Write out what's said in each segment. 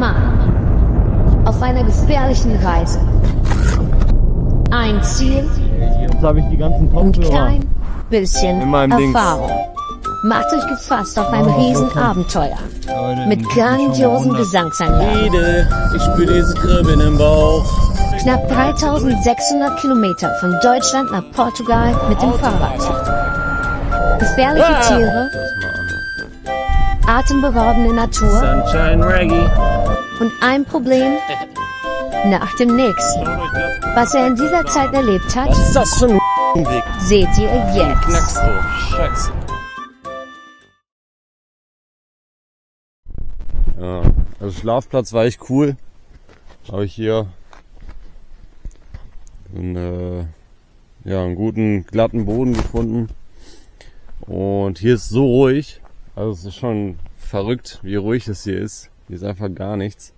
Mann auf einer gefährlichen Reise. Ein Ziel, Jetzt habe ich die ganzen ein Kopfhörer klein bisschen in meinem Dings. Erfahrung. Macht euch gefasst auf ein Riesenabenteuer mit grandiosen Gesangsanlagen. Ich spüre dieses Kribbeln im Bauch. Knapp 3600 Kilometer von Deutschland nach Portugal mit dem Fahrrad. Gefährliche Tiere, atemberaubende Natur Sunshine Reggae. und ein Problem nach dem nächsten. Was er in dieser Zeit erlebt hat, Was ist das für ein Weg? seht ihr jetzt. Knackst du. Scheiße. Ja, also Schlafplatz war echt cool. Habe ich hier einen guten, glatten Boden gefunden. Und hier ist so ruhig. Also es ist schon verrückt, wie ruhig es hier ist. Hier ist einfach gar nichts.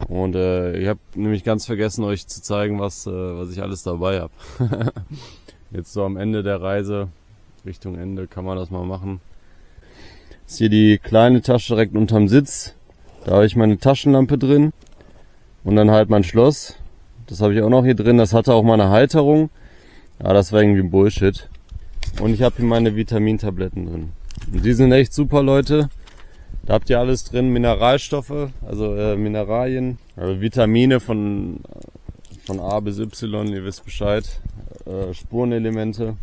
Und ich habe nämlich ganz vergessen, euch zu zeigen, was ich alles dabei habe. Jetzt so am Ende der Reise, Richtung Ende, kann man das mal machen. Ist hier die kleine Tasche direkt unterm Sitz. Da habe ich meine Taschenlampe drin. Und dann halt mein Schloss. Das habe ich auch noch hier drin. Das hatte auch mal eine Halterung. Ja, das war irgendwie Bullshit. Und ich habe hier meine Vitamintabletten drin. Und die sind echt super, Leute. Da habt ihr alles drin, Mineralstoffe, also Mineralien, also Vitamine von A bis Y, ihr wisst Bescheid, Spurenelemente,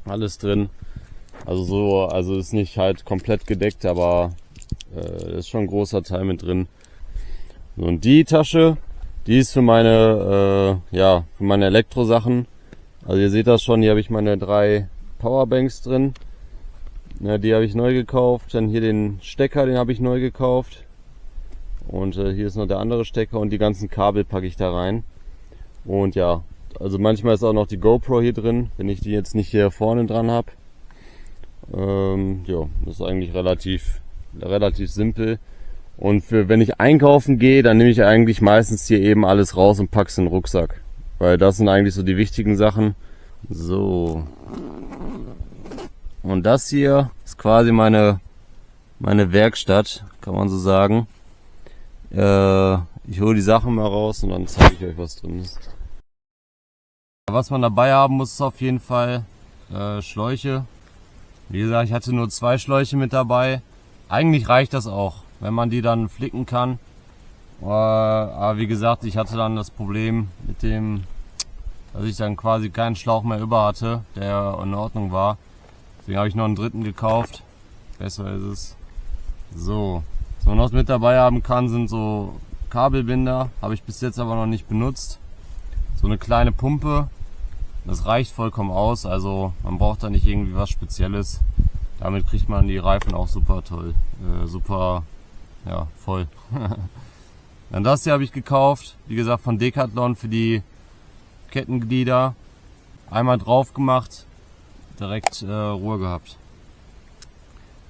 alles drin. Also ist nicht halt komplett gedeckt, aber ist schon ein großer Teil mit drin. So, und die Tasche, die ist für meine Elektrosachen. Also ihr seht das schon, hier habe ich meine 3 Powerbanks drin. Ja, die habe ich neu gekauft. Dann hier den Stecker, den habe ich neu gekauft. Und hier ist noch der andere Stecker und die ganzen Kabel packe ich da rein. Und ja, also manchmal ist auch noch die GoPro hier drin, wenn ich die jetzt nicht hier vorne dran habe. Ja, das ist eigentlich relativ simpel. Und wenn ich einkaufen gehe, dann nehme ich eigentlich meistens hier eben alles raus und pack's in den Rucksack. Weil das sind eigentlich so die wichtigen Sachen. So. Und das hier ist quasi meine Werkstatt, kann man so sagen. Ich hole die Sachen mal raus und dann zeige ich euch, was drin ist. Was man dabei haben muss, ist auf jeden Fall Schläuche. Wie gesagt, ich hatte nur 2 Schläuche mit dabei. Eigentlich reicht das auch, wenn man die dann flicken kann. Aber wie gesagt, ich hatte dann das Problem mit dem, dass ich dann quasi keinen Schlauch mehr über hatte, der in Ordnung war. Deswegen habe ich noch einen dritten gekauft. Besser ist es. So. Was man noch mit dabei haben kann, sind so Kabelbinder. Habe ich bis jetzt aber noch nicht benutzt. So eine kleine Pumpe. Das reicht vollkommen aus. Also man braucht da nicht irgendwie was Spezielles. Damit kriegt man die Reifen auch super toll. Voll. Dann das hier habe ich gekauft. Wie gesagt von Decathlon für die Kettenglieder. Einmal drauf gemacht. Direkt Ruhe gehabt.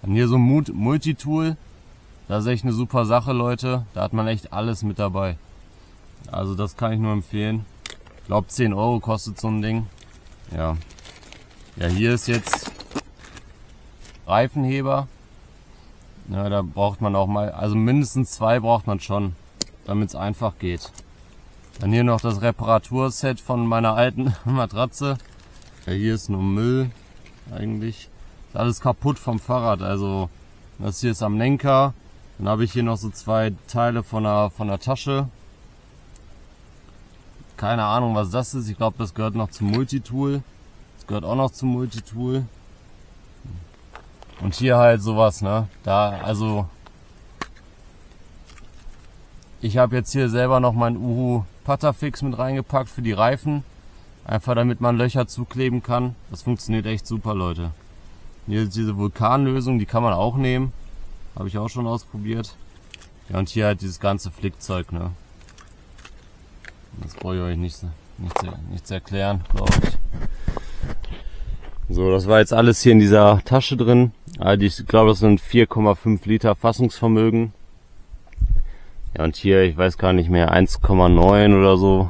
Dann hier so ein Multitool. Das ist echt eine super Sache, Leute. Da hat man echt alles mit dabei. Also das kann ich nur empfehlen. Ich glaube 10 Euro kostet so ein Ding. Ja. Ja, hier ist jetzt Reifenheber. Ja, da braucht man auch mal, also mindestens 2 braucht man schon, damit es einfach geht. Dann hier noch das Reparaturset von meiner alten Matratze. Ja, hier ist nur Müll eigentlich. Ist alles kaputt vom Fahrrad. Also das hier ist am Lenker. Dann habe ich hier noch so 2 Teile von der Tasche. Keine Ahnung, was das ist. Ich glaube, das gehört noch zum Multitool. Das gehört auch noch zum Multitool. Und hier halt sowas, ne? Ich habe jetzt hier selber noch meinen Uhu Patafix mit reingepackt für die Reifen. Einfach damit man Löcher zukleben kann. Das funktioniert echt super, Leute. Hier ist diese Vulkanlösung, die kann man auch nehmen. Habe ich auch schon ausprobiert. Ja, und hier halt dieses ganze Flickzeug, ne? Das brauche ich euch nichts erklären, glaube ich. So, das war jetzt alles hier in dieser Tasche drin. Ich glaube, das sind 4,5 Liter Fassungsvermögen. Ja, und hier, ich weiß gar nicht mehr, 1,9 oder so.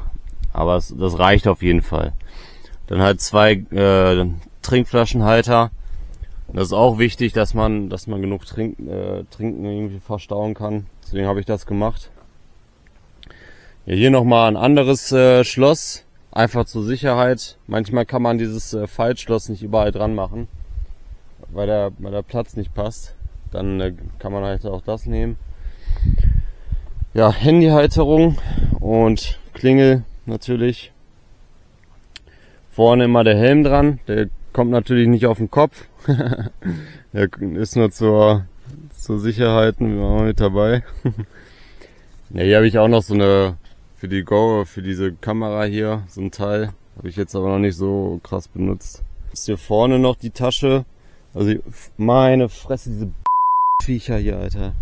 Aber das reicht auf jeden Fall. Dann halt 2 Trinkflaschenhalter. Das ist auch wichtig, dass man genug Trinken irgendwie verstauen kann. Deswegen habe ich das gemacht. Ja, hier nochmal ein anderes Schloss. Einfach zur Sicherheit. Manchmal kann man dieses Faltschloss nicht überall dran machen, weil der Platz nicht passt. Dann kann man halt auch das nehmen. Ja, Handyhalterung und Klingel natürlich. Vorne immer der Helm dran. Der kommt natürlich nicht auf den Kopf. Der ist nur zur Sicherheit mit dabei. Ja, hier habe ich auch noch so eine für diese Kamera hier, so ein Teil. Habe ich jetzt aber noch nicht so krass benutzt. Ist hier vorne noch die Tasche. Also meine Fresse, diese Viecher hier, Alter.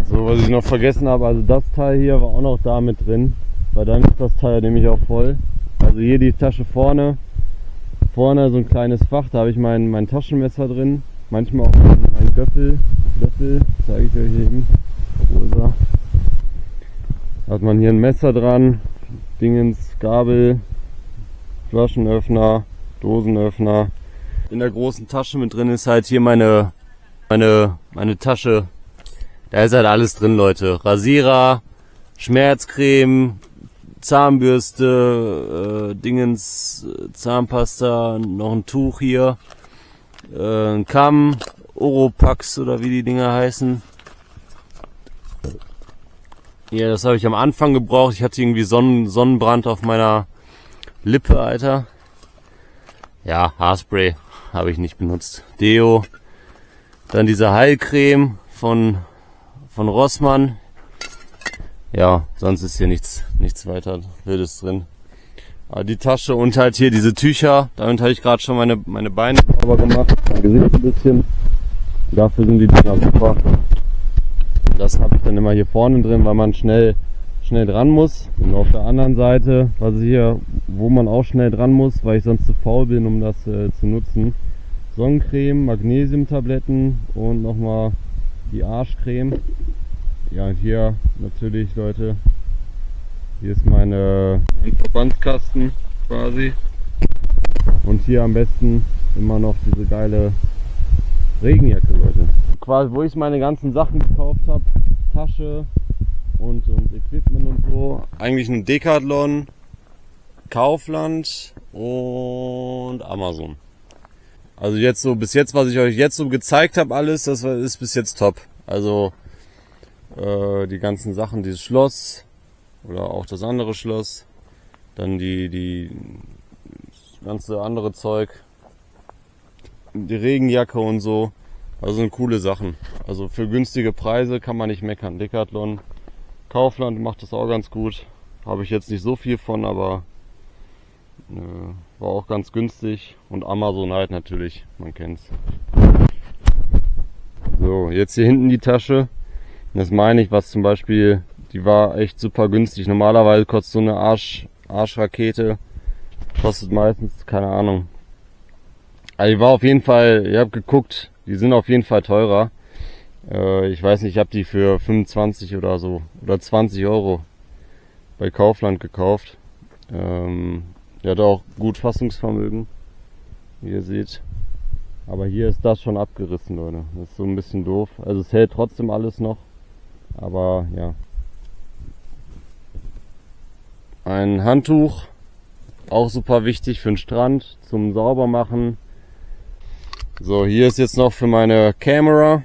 So, was ich noch vergessen habe, also das Teil hier war auch noch da mit drin. Weil dann ist das Teil nämlich auch voll. Also hier die Tasche vorne so ein kleines Fach, da habe ich mein Taschenmesser drin. Manchmal auch mein Löffel, zeige ich euch eben. Wo ist er? Da hat man hier ein Messer dran, Dingens, Gabel, Flaschenöffner, Dosenöffner. In der großen Tasche mit drin ist halt hier meine Tasche. Da ist halt alles drin, Leute. Rasierer, Schmerzcreme, Zahnbürste, Zahnpasta, noch ein Tuch hier, ein Kamm, Oropax oder wie die Dinger heißen. Ja, das habe ich am Anfang gebraucht. Ich hatte irgendwie Sonnenbrand auf meiner Lippe, Alter. Ja, Haarspray habe ich nicht benutzt. Deo. Dann diese Heilcreme von Rossmann. Ja, sonst ist hier nichts weiter Wildes drin. Aber die Tasche und halt hier diese Tücher. Damit habe ich gerade schon meine Beine sauber gemacht. Mein Gesicht ein bisschen. Dafür sind die Dinger super. Das habe ich dann immer hier vorne drin, weil man schnell dran muss. Und auf der anderen Seite, wo man auch schnell dran muss, weil ich sonst zu faul bin, um das zu nutzen. Sonnencreme, Magnesiumtabletten und nochmal die Arschcreme. Ja, und hier natürlich, Leute, hier ist mein Verbandskasten quasi. Und hier am besten immer noch diese geile Regenjacke, Leute. Quasi, wo ich meine ganzen Sachen gekauft habe, Tasche und Equipment und so. Eigentlich nur Decathlon, Kaufland und Amazon. Also jetzt so, bis jetzt, was ich euch jetzt so gezeigt habe, alles, das ist bis jetzt top. Also die ganzen Sachen, dieses Schloss oder auch das andere Schloss, dann die ganze andere Zeug, die Regenjacke und so. Also sind coole Sachen. Also für günstige Preise kann man nicht meckern. Decathlon, Kaufland macht das auch ganz gut. Habe ich jetzt nicht so viel von, aber war auch ganz günstig. Und Amazon halt natürlich, man kennt's. So, jetzt hier hinten die Tasche. Das meine ich, was zum Beispiel, die war echt super günstig. Normalerweise kostet so eine Arschrakete, kostet meistens, keine Ahnung. Also die war auf jeden Fall, ihr habt geguckt, die sind auf jeden Fall teurer. Ich weiß nicht, ich habe die für 25 oder so, oder 20 Euro bei Kaufland gekauft. Die hat auch gut Fassungsvermögen, wie ihr seht. Aber hier ist das schon abgerissen, Leute. Das ist so ein bisschen doof. Also es hält trotzdem alles noch. Aber ja. Ein Handtuch, auch super wichtig für den Strand, zum Saubermachen. So, hier ist jetzt noch für meine Kamera.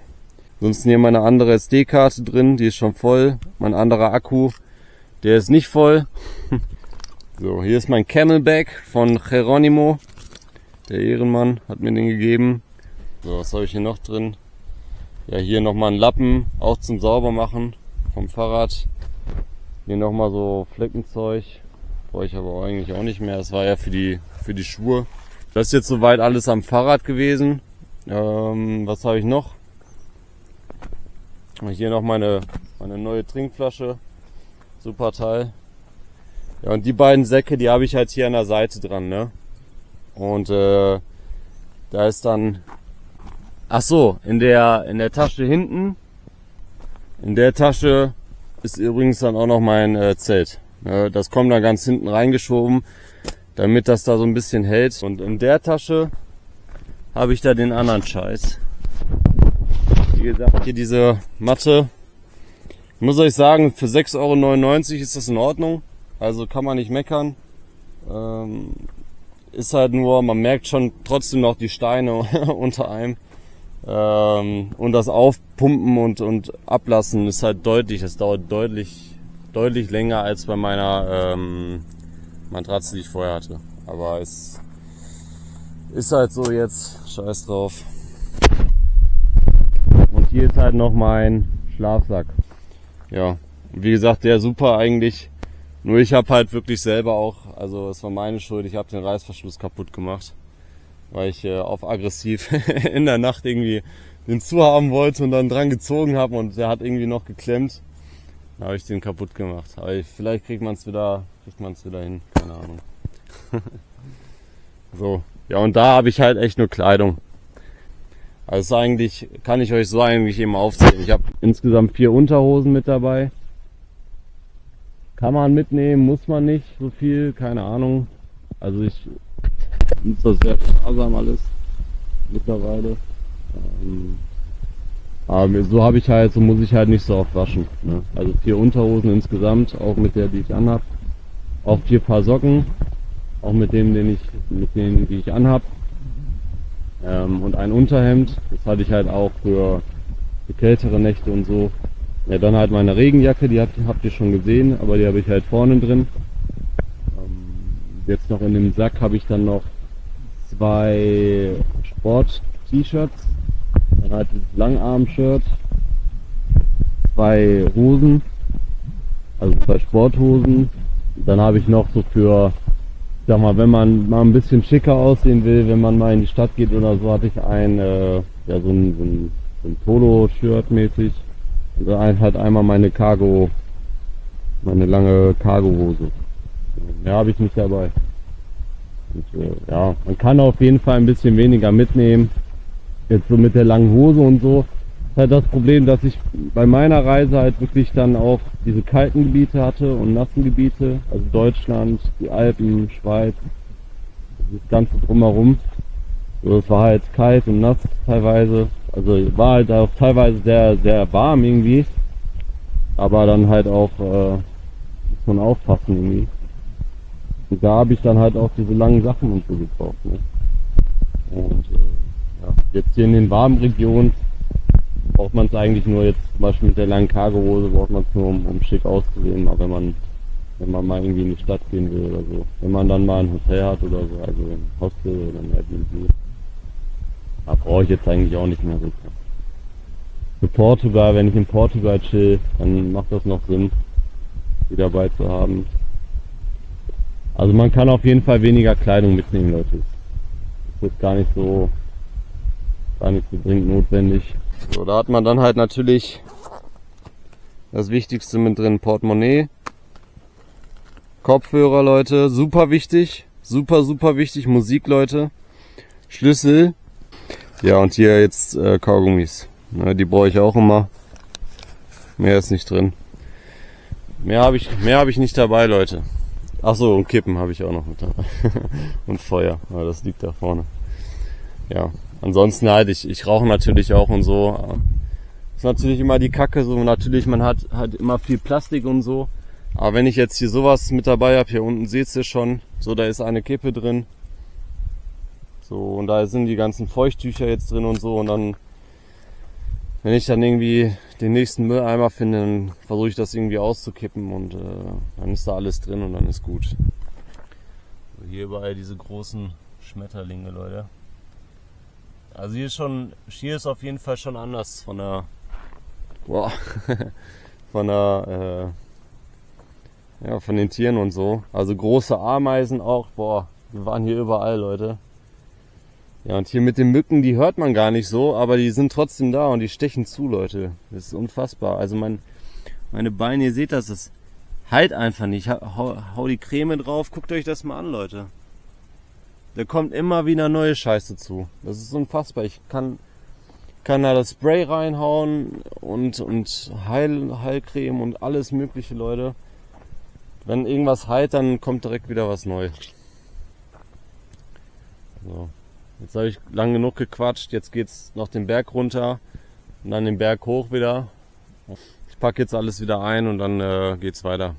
Ansonsten hier meine andere SD-Karte drin, die ist schon voll. Mein anderer Akku, der ist nicht voll. So, hier ist mein Camelback von Geronimo. Der Ehrenmann hat mir den gegeben. So, was habe ich hier noch drin? Ja, hier nochmal ein Lappen, auch zum Saubermachen vom Fahrrad. Hier nochmal so Fleckenzeug. Brauche ich aber eigentlich auch nicht mehr. Das war ja für die Schuhe. Das ist jetzt soweit alles am Fahrrad gewesen. Was habe ich noch? Hier noch meine neue Trinkflasche. Super Teil. Ja, und die beiden Säcke, die habe ich halt hier an der Seite dran, ne? Und da ist dann, ach so, in der Tasche hinten, in der Tasche ist übrigens dann auch noch mein Zelt. Das kommt dann ganz hinten reingeschoben, damit das da so ein bisschen hält. Und in der Tasche, habe ich da den anderen Scheiß. Wie gesagt, hier diese Matte. Ich muss euch sagen, für 6,99 € ist das in Ordnung. Also kann man nicht meckern. Ist halt nur, man merkt schon trotzdem noch die Steine unter einem. Und das Aufpumpen und Ablassen ist halt deutlich. Es dauert deutlich länger als bei meiner Matratze, die ich vorher hatte. Aber es ist halt so jetzt. Scheiß drauf. Und hier ist halt noch mein Schlafsack. Ja, wie gesagt, der super eigentlich. Nur ich habe halt wirklich selber auch, also es war meine Schuld, ich habe den Reißverschluss kaputt gemacht. Weil ich auf aggressiv in der Nacht irgendwie den zuhaben wollte und dann dran gezogen habe und der hat irgendwie noch geklemmt. Dann habe ich den kaputt gemacht. Aber vielleicht kriegt man es wieder hin, keine Ahnung. So, ja, und da habe ich halt echt nur Kleidung. Also eigentlich kann ich euch so eigentlich eben aufzählen. Ich habe insgesamt 4 Unterhosen mit dabei. Kann man mitnehmen, muss man nicht so viel, keine Ahnung. Also ich nutze das sehr sparsam alles mittlerweile. Aber so muss ich halt nicht so oft waschen. Ne? Also 4 Unterhosen insgesamt, auch mit der, die ich anhab. Auch 4 Paar Socken, auch mit denen, die ich anhab. Und ein Unterhemd, das hatte ich halt auch für kältere Nächte und so. Ja, dann halt meine Regenjacke, die habt ihr schon gesehen, aber die habe ich halt vorne drin. Jetzt noch in dem Sack habe ich dann noch 2 Sport-T-Shirts, dann halt dieses Langarm-Shirt, 2 Hosen, also 2 Sporthosen. Dann habe ich noch so für, ich sag mal, wenn man mal ein bisschen schicker aussehen will, wenn man mal in die Stadt geht oder so, hatte ich so ein Polo-Shirt mäßig. Und dann halt einmal meine lange Cargo-Hose. Mehr habe ich nicht dabei. Und, ja, man kann auf jeden Fall ein bisschen weniger mitnehmen. Jetzt so mit der langen Hose und so. Ist halt das Problem, dass ich bei meiner Reise halt wirklich dann auch diese kalten Gebiete hatte und nassen Gebiete. Also Deutschland, die Alpen, Schweiz, das Ganze drumherum. Also es war halt kalt und nass teilweise. Also war halt auch teilweise sehr, sehr warm irgendwie. Aber dann halt auch, muss man aufpassen irgendwie. Und da habe ich dann halt auch diese langen Sachen und so gebraucht. Ne? Und ja, jetzt hier in den warmen Regionen braucht man es eigentlich nur jetzt, zum Beispiel mit der langen Cargohose braucht man es nur, um schick auszusehen. Aber wenn man mal irgendwie in die Stadt gehen will oder so. Wenn man dann mal ein Hotel hat oder so, also ein Hostel oder ein Airbnb. Da brauche ich jetzt eigentlich auch nicht mehr so. Für Portugal, wenn ich in Portugal chill, dann macht das noch Sinn, die dabei zu haben. Also man kann auf jeden Fall weniger Kleidung mitnehmen, Leute. Das ist gar nicht so dringend notwendig. So, da hat man dann halt natürlich das Wichtigste mit drin, Portemonnaie, Kopfhörer, Leute, super wichtig, super wichtig, Musik, Leute, Schlüssel. Ja, und hier jetzt Kaugummis. Ja, die brauche ich auch immer. Mehr ist nicht drin. Mehr habe ich nicht dabei, Leute. Ach so, und Kippen habe ich auch noch mit dabei. Und Feuer, ja, das liegt da vorne. Ja, ansonsten halt, ich rauche natürlich auch und so. Ist natürlich immer die Kacke, so natürlich, man hat halt immer viel Plastik und so. Aber wenn ich jetzt hier sowas mit dabei habe, hier unten seht ihr schon, so da ist eine Kippe drin. So, und da sind die ganzen Feuchttücher jetzt drin und so. Und dann, wenn ich dann irgendwie den nächsten Mülleimer finde, dann versuche ich das irgendwie auszukippen und dann ist da alles drin und dann ist gut. So, hier überall diese großen Schmetterlinge, Leute. Also hier ist auf jeden Fall schon anders von der, von den Tieren und so. Also große Ameisen auch, die waren hier überall, Leute. Ja, und hier mit den Mücken, die hört man gar nicht so, aber die sind trotzdem da und die stechen zu, Leute. Das ist unfassbar. Also meine Beine, ihr seht das halt einfach nicht. Hau die Creme drauf, guckt euch das mal an, Leute. Da kommt immer wieder neue Scheiße zu. Das ist unfassbar. Ich kann da das Spray reinhauen und Heilcreme und alles mögliche, Leute. Wenn irgendwas heilt, dann kommt direkt wieder was Neues. So. Jetzt habe ich lang genug gequatscht, jetzt geht's noch den Berg runter und dann den Berg hoch wieder. Ich packe jetzt alles wieder ein und dann geht's weiter.